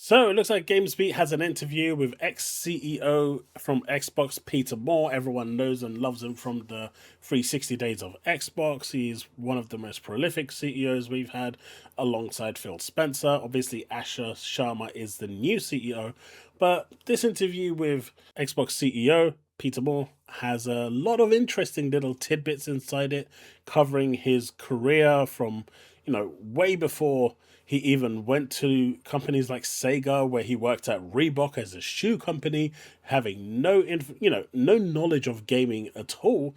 So it looks like Gamesbeat has an interview with ex-CEO from Xbox, Peter Moore. Everyone knows and loves him from the 360 days of Xbox. He's one of the most prolific CEOs we've had alongside Phil Spencer. Obviously, Asha Sharma is the new CEO. But this interview with Xbox CEO, Peter Moore, has a lot of interesting little tidbits inside it, covering his career from, way before he even went to companies like Sega, where he worked at Reebok as a shoe company, having no knowledge of gaming at all,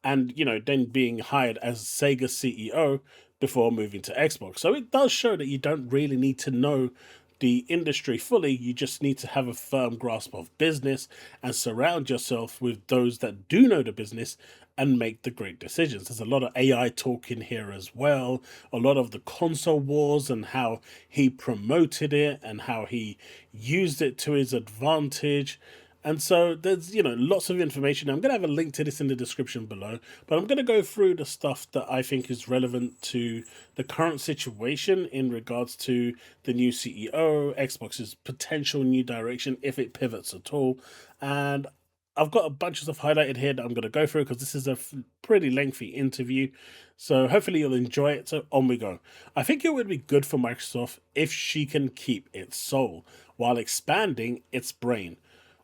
and then being hired as Sega CEO before moving to Xbox. So it does show that you don't really need to know the industry fully. You just need to have a firm grasp of business and surround yourself with those that do know the business and make the great decisions. There's a lot of AI talk in here as well, a lot of the console wars and how he promoted it and how he used it to his advantage. And so there's, lots of information. I'm going to have a link to this in the description below, but I'm going to go through the stuff that I think is relevant to the current situation in regards to the new CEO, Xbox's potential new direction, if it pivots at all. And I've got a bunch of stuff highlighted here that I'm going to go through because this is a pretty lengthy interview. So hopefully you'll enjoy it. So on we go. I think it would be good for Microsoft if she can keep its soul while expanding its brain.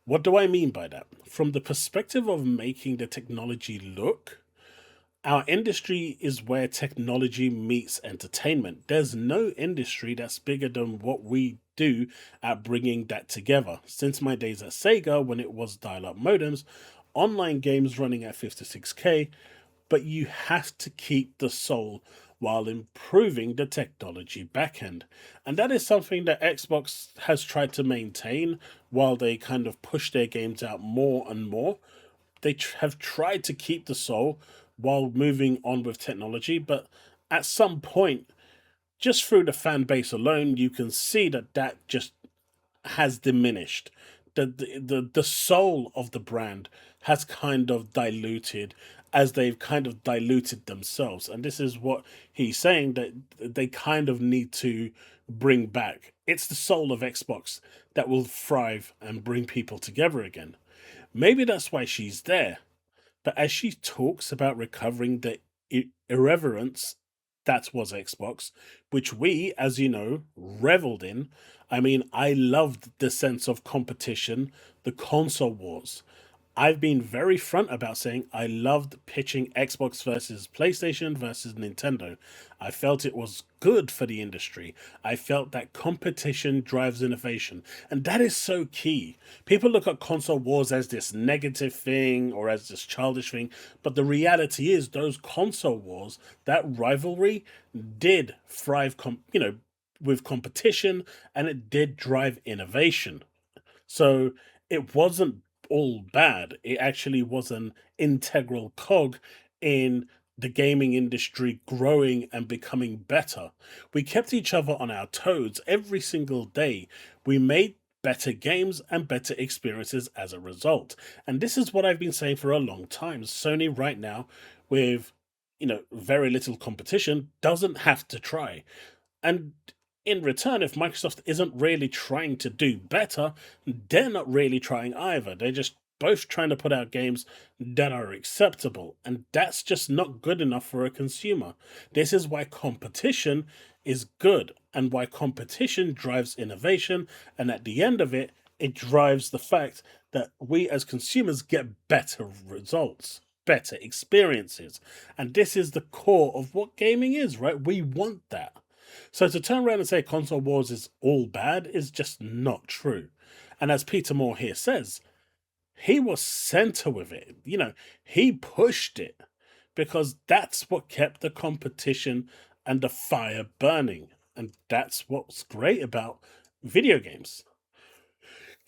What do I mean by that? From the perspective of making the technology look, our industry is where technology meets entertainment. There's no industry that's bigger than what we do at bringing that together. Since my days at Sega, when it was dial-up modems, online games running at 56K, but you have to keep the soul while improving the technology backend. And that is something that Xbox has tried to maintain while they kind of push their games out more and more. They have tried to keep the soul while moving on with technology, but at some point, just through the fan base alone, you can see that that just has diminished. The soul of the brand has kind of diluted as they've kind of diluted themselves. And this is what he's saying that they kind of need to bring back. It's the soul of Xbox that will thrive and bring people together again. Maybe that's why she's there. But as she talks about recovering the irreverence that was Xbox, which we, as you know, reveled in. I mean, I loved the sense of competition, the console wars. I've been very front about saying I loved pitching Xbox versus PlayStation versus Nintendo. I felt it was good for the industry. I felt that competition drives innovation. And that is so key. People look at console wars as this negative thing or as this childish thing, but the reality is those console wars, that rivalry did thrive with competition, and it did drive innovation. So it wasn't all bad. It actually was an integral cog in the gaming industry growing and becoming better. We kept each other on our toes every single day. We made better games and better experiences as a result. And this is what I've been saying for a long time. Sony right now, with very little competition, doesn't have to try. And in return, if Microsoft isn't really trying to do better, they're not really trying either. They're just both trying to put out games that are acceptable, and that's just not good enough for a consumer. This is why competition is good, and why competition drives innovation, and at the end of it, it drives the fact that we as consumers get better results, better experiences. And this is the core of what gaming is, right? We want that. So to turn around and say console wars is all bad is just not true. And as Peter Moore here says, he was center with it. He pushed it because that's what kept the competition and the fire burning. And that's what's great about video games.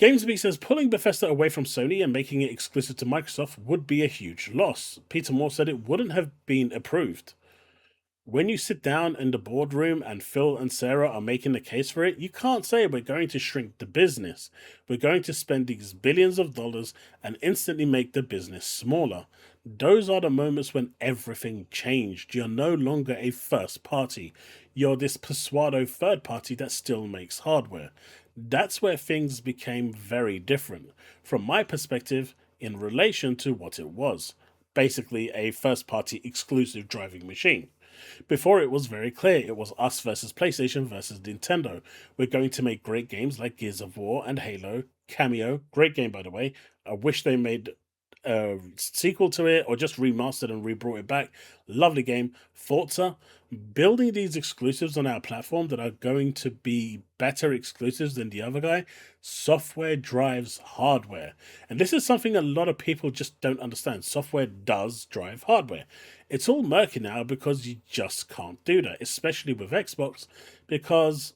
Gamesbeat says pulling Bethesda away from Sony and making it exclusive to Microsoft would be a huge loss. Peter Moore said it wouldn't have been approved. When you sit down in the boardroom and Phil and Sarah are making the case for it, you can't say we're going to shrink the business. We're going to spend these billions of dollars and instantly make the business smaller. Those are the moments when everything changed. You're no longer a first party. You're this Persuado third party that still makes hardware. That's where things became very different, from my perspective, in relation to what it was basically a first party exclusive driving machine. Before it was very clear it was us versus PlayStation versus Nintendo. We're going to make great games like Gears of War and Halo. Cameo, great game by the way. I wish they made a sequel to it or just remastered and re-brought it back. Lovely game. Forza, building these exclusives on our platform that are going to be better exclusives than the other guy. Software drives hardware. And this is something a lot of people just don't understand. Software does drive hardware. It's all murky now because you just can't do that, especially with Xbox, because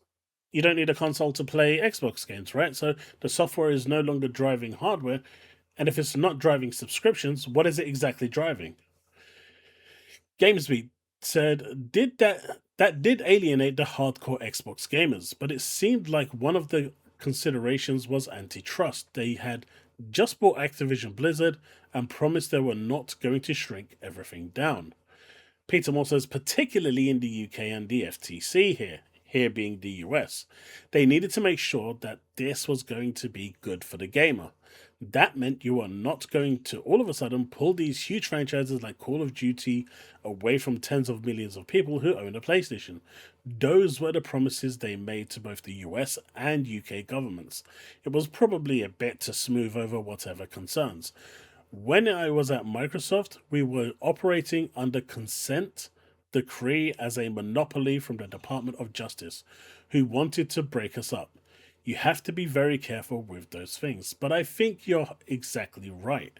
you don't need a console to play Xbox games, right? So the software is no longer driving hardware. And if it's not driving subscriptions, what is it exactly driving? Gamesbeat said that did alienate the hardcore Xbox gamers, but it seemed like one of the considerations was antitrust. They had just bought Activision Blizzard and promised they were not going to shrink everything down. Peter Moore says, particularly in the UK and the FTC here being the US, they needed to make sure that this was going to be good for the gamer. That meant you are not going to all of a sudden pull these huge franchises like Call of Duty away from tens of millions of people who own a PlayStation. Those were the promises they made to both the US and UK governments. It was probably a bit to smooth over whatever concerns. When I was at Microsoft, we were operating under consent decree as a monopoly from the Department of Justice, who wanted to break us up. You have to be very careful with those things. But I think you're exactly right.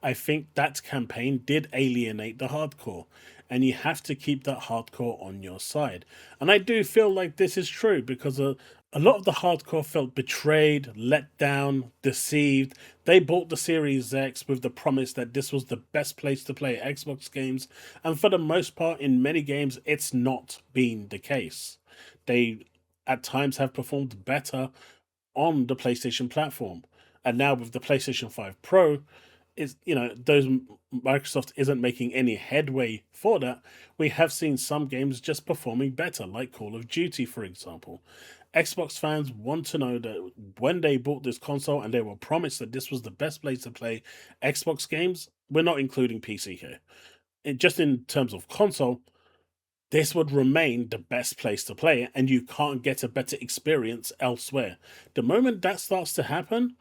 I think that campaign did alienate the hardcore, and you have to keep that hardcore on your side. And I do feel like this is true because a lot of the hardcore felt betrayed, let down, deceived. They bought the Series X with the promise that this was the best place to play Xbox games, and for the most part, in many games, it's not been the case. They at times have performed better on the PlayStation platform. And now with the PlayStation 5 Pro, is those Microsoft isn't making any headway for that. We have seen some games just performing better, like Call of Duty, for example. Xbox fans want to know that when they bought this console and they were promised that this was the best place to play Xbox games, we're not including PC here. Just in terms of console, this would remain the best place to play, and you can't get a better experience elsewhere. The moment that starts to happen,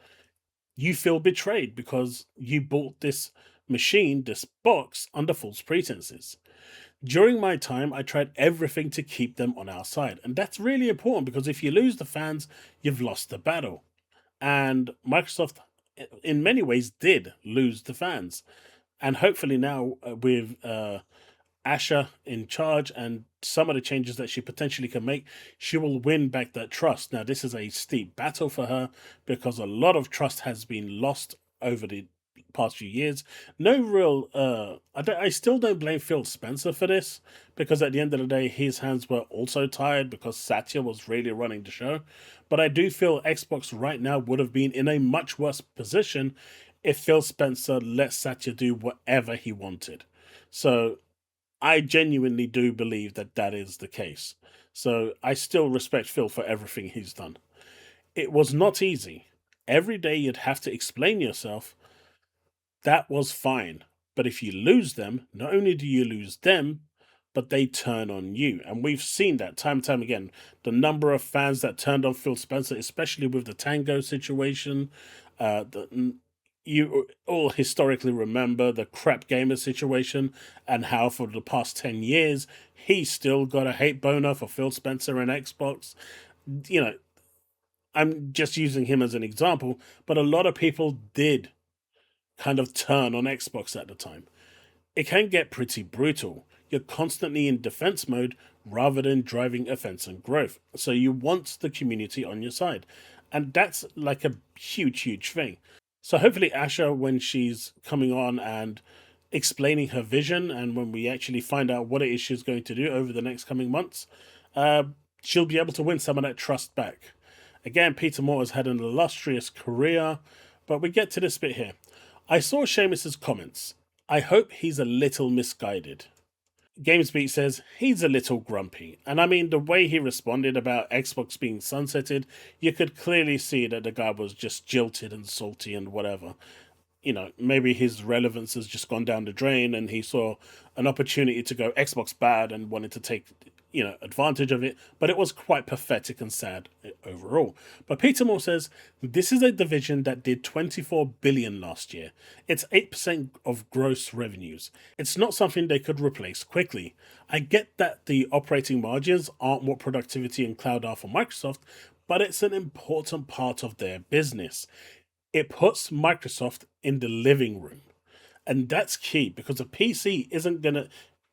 you feel betrayed because you bought this machine, this box, under false pretenses. During my time, I tried everything to keep them on our side. And that's really important because if you lose the fans, you've lost the battle. And Microsoft, in many ways, did lose the fans. And hopefully now, with Asha in charge and some of the changes that she potentially can make, she will win back that trust. Now, this is a steep battle for her because a lot of trust has been lost over the past few years. No real, I still don't blame Phil Spencer for this because at the end of the day, his hands were also tired because Satya was really running the show. But I do feel Xbox right now would have been in a much worse position if Phil Spencer let Satya do whatever he wanted. So I genuinely do believe that that is the case. So I still respect Phil for everything he's done. It was not easy. Every day you'd have to explain yourself. That was fine. But if you lose them, not only do you lose them, but they turn on you. And we've seen that time and time again. The number of fans that turned on Phil Spencer, especially with the Tango situation, you all historically remember the crap gamer situation and how for the past 10 years he still got a hate boner for Phil Spencer and Xbox. You know, I'm just using him as an example, but a lot of people did kind of turn on Xbox at the time. It can get pretty brutal. You're constantly in defense mode rather than driving offense and growth. So you want the community on your side. And that's like a huge, huge thing. So hopefully Asha, when she's coming on and explaining her vision, and when we actually find out what it is she's going to do over the next coming months, she'll be able to win some of that trust back. Again, Peter Moore has had an illustrious career, but we get to this bit here. I saw Seamus's comments. I hope he's a little misguided. Gamesbeat says he's a little grumpy. And I mean, the way he responded about Xbox being sunsetted, you could clearly see that the guy was just jilted and salty and whatever. You know, maybe his relevance has just gone down the drain and he saw an opportunity to go Xbox bad and wanted to take, advantage of it. But it was quite pathetic and sad overall. But Peter Moore says this is a division that did 24 billion last year. It's 8% of gross revenues. It's not something they could replace quickly. I get that the operating margins aren't what productivity and cloud are for Microsoft, but it's an important part of their business. It puts Microsoft in the living room. And that's key because a PC isn't going to,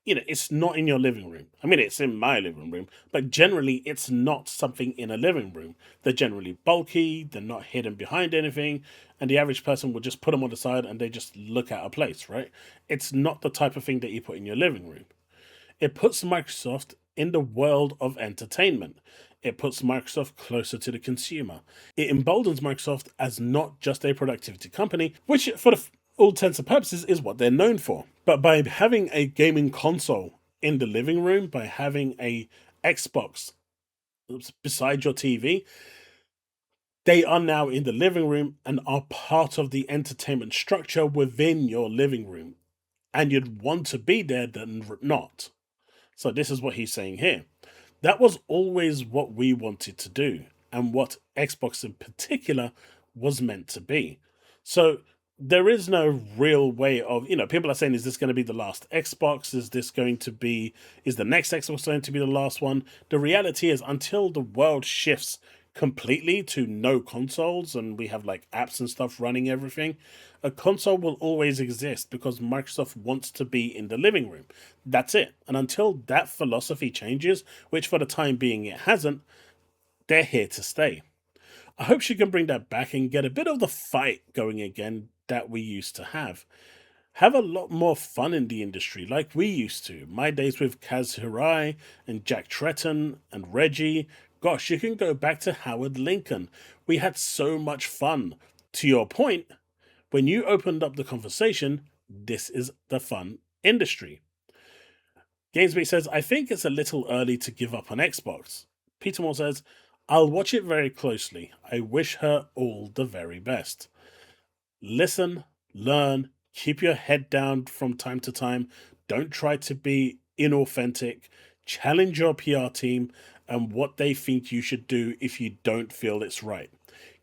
it's not in your living room. I mean, it's in my living room, but generally it's not something in a living room. They're generally bulky, they're not hidden behind anything, and the average person will just put them on the side and they just look at a place, right? It's not the type of thing that you put in your living room. It puts Microsoft in the world of entertainment. It puts Microsoft closer to the consumer. It emboldens Microsoft as not just a productivity company, which for all intents and purposes is what they're known for. But by having a gaming console in the living room, by having a Xbox beside your TV, they are now in the living room and are part of the entertainment structure within your living room. And you'd want to be there than not. So this is what he's saying here. That was always what we wanted to do, and what Xbox in particular was meant to be. So there is no real way of, people are saying, is this going to be the last Xbox? Is the next Xbox going to be the last one? The reality is, until the world shifts completely to no consoles and we have like apps and stuff running everything, a console will always exist because Microsoft wants to be in the living room. That's it. And until that philosophy changes, which for the time being it hasn't, they're here to stay. I hope she can bring that back and get a bit of the fight going again that we used to have. Have a lot more fun in the industry like we used to. My days with Kaz Hirai and Jack Tretton and Reggie. Gosh, you can go back to Howard Lincoln. We had so much fun. To your point, when you opened up the conversation, this is the fun industry. Gamesbeat says, I think it's a little early to give up on Xbox. Peter Moore says, I'll watch it very closely. I wish her all the very best. Listen, learn, keep your head down from time to time. Don't try to be inauthentic. Challenge your PR team and what they think you should do if you don't feel it's right.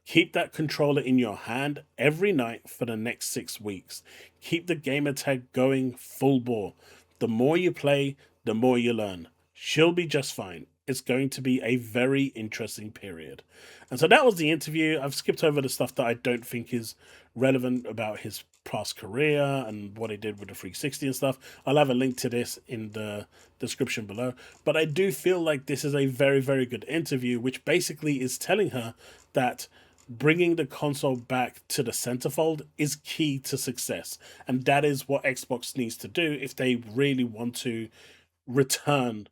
Keep that controller in your hand every night for the next 6 weeks. Keep the gamer tag going full bore. The more you play, the more you learn. She'll be just fine. It's going to be a very interesting period. And so that was the interview. I've skipped over the stuff that I don't think is relevant about his past career and what he did with the 360 and stuff. I'll have a link to this in the description below. But I do feel like this is a very, very good interview, which basically is telling her that bringing the console back to the centerfold is key to success. And that is what Xbox needs to do if they really want to return,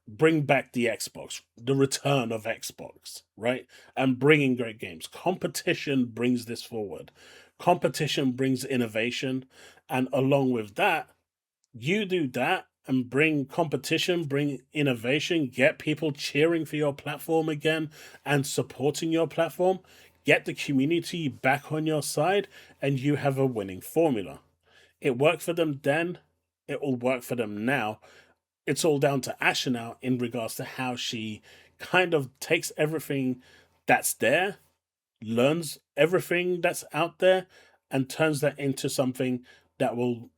bring back the Xbox, the return of Xbox, right? And bringing great games. Competition brings this forward. Competition brings innovation. And along with that, you do that and bring competition, bring innovation, get people cheering for your platform again and supporting your platform, get the community back on your side, and you have a winning formula. It worked for them then, it will work for them now. It's all down to Asha now in regards to how she kind of takes everything that's there, learns everything that's out there, and turns that into something that will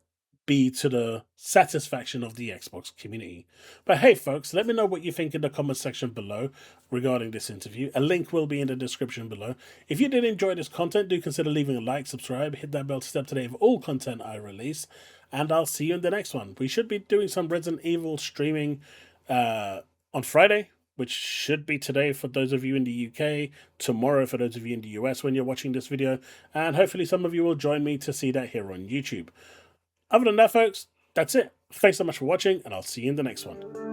be to the satisfaction of the Xbox community. But hey, folks, let me know what you think in the comment section below regarding this interview. A link will be in the description below. If you did enjoy this content, do consider leaving a like, subscribe, hit that bell to stay up to date with all content I release, and I'll see you in the next one. We should be doing some Resident Evil streaming on Friday, which should be today for those of you in the UK, tomorrow for those of you in the US when you're watching this video, and hopefully some of you will join me to see that here on YouTube. Other than that, folks, that's it. Thanks so much for watching, and I'll see you in the next one.